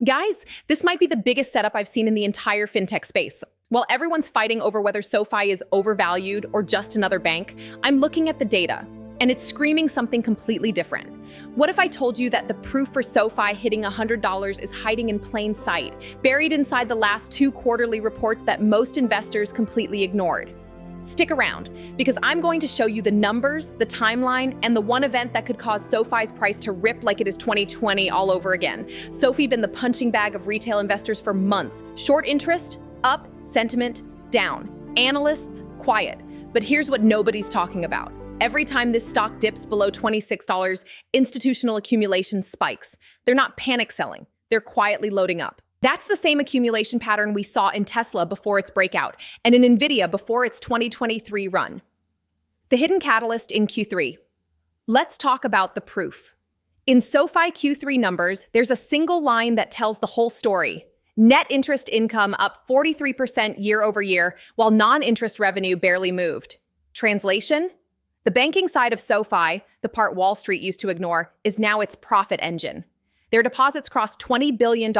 Guys, this might be the biggest setup I've seen in the entire fintech space. While everyone's fighting over whether SoFi is overvalued or just another bank, I'm looking at the data, and it's screaming something completely different. What if I told you that the proof for SoFi hitting $100 is hiding in plain sight, buried inside the last two quarterly reports that most investors completely ignored? Stick around, because I'm going to show you the numbers, the timeline, and the one event that could cause SoFi's price to rip like it is 2020 all over again. SoFi been the punching bag of retail investors for months. Short interest, up, sentiment, down. Analysts, quiet. But here's what nobody's talking about. Every time this stock dips below $26, institutional accumulation spikes. They're not panic selling. They're quietly loading up. That's the same accumulation pattern we saw in Tesla before its breakout and in NVIDIA before its 2023 run. The hidden catalyst in Q3. Let's talk about the proof. In SoFi Q3 numbers, there's a single line that tells the whole story. Net interest income up 43% year over year, while non-interest revenue barely moved. Translation? The banking side of SoFi, the part Wall Street used to ignore, is now its profit engine. Their deposits crossed $20 billion,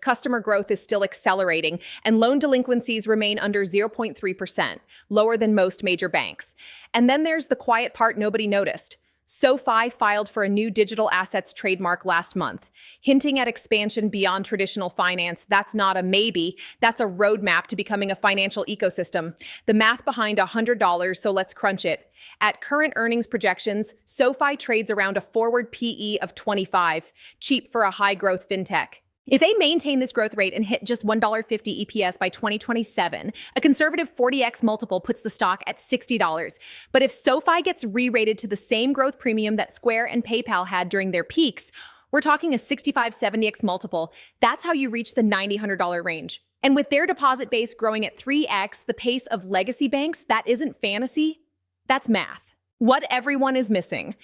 customer growth is still accelerating, and loan delinquencies remain under 0.3%, lower than most major banks. And then there's the quiet part nobody noticed. SoFi filed for a new digital assets trademark last month, hinting at expansion beyond traditional finance. That's not a maybe, that's a roadmap to becoming a financial ecosystem. The math behind $100, so let's crunch it. At current earnings projections, SoFi trades around a forward PE of 25, cheap for a high-growth fintech. If they maintain this growth rate and hit just $1.50 EPS by 2027, a conservative 40x multiple puts the stock at $60. But if SoFi gets re-rated to the same growth premium that Square and PayPal had during their peaks, we're talking a 65-70x multiple. That's how you reach the $90-$100 range. And with their deposit base growing at 3x the pace of legacy banks, that isn't fantasy, that's math. What everyone is missing.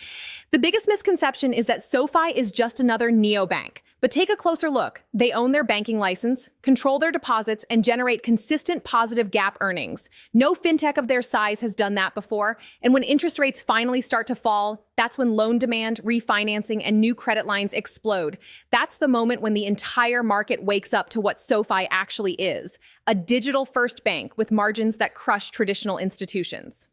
The biggest misconception is that SoFi is just another neobank. But take a closer look. They own their banking license, control their deposits, and generate consistent positive GAAP earnings. No fintech of their size has done that before. And when interest rates finally start to fall, that's when loan demand, refinancing, and new credit lines explode. That's the moment when the entire market wakes up to what SoFi actually is, a digital-first bank with margins that crush traditional institutions.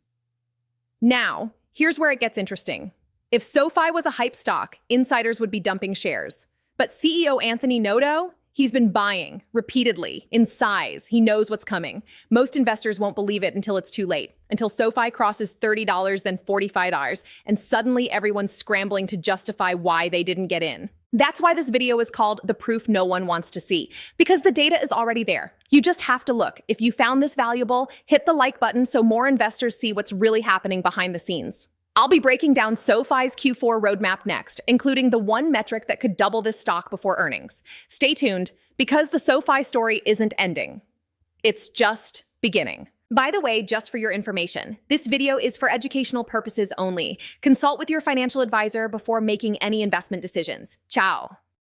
Now, here's where it gets interesting. If SoFi was a hype stock, insiders would be dumping shares. But CEO Anthony Noto, he's been buying repeatedly in size. He knows what's coming. Most investors won't believe it until it's too late, until SoFi crosses $30, then $45, and suddenly everyone's scrambling to justify why they didn't get in. That's why this video is called The Proof No One Wants to See, because the data is already there. You just have to look. If you found this valuable, hit the like button so more investors see what's really happening behind the scenes. I'll be breaking down SoFi's Q4 roadmap next, including the one metric that could double this stock before earnings. Stay tuned, because the SoFi story isn't ending. It's just beginning. By the way, just for your information, this video is for educational purposes only. Consult with your financial advisor before making any investment decisions. Ciao.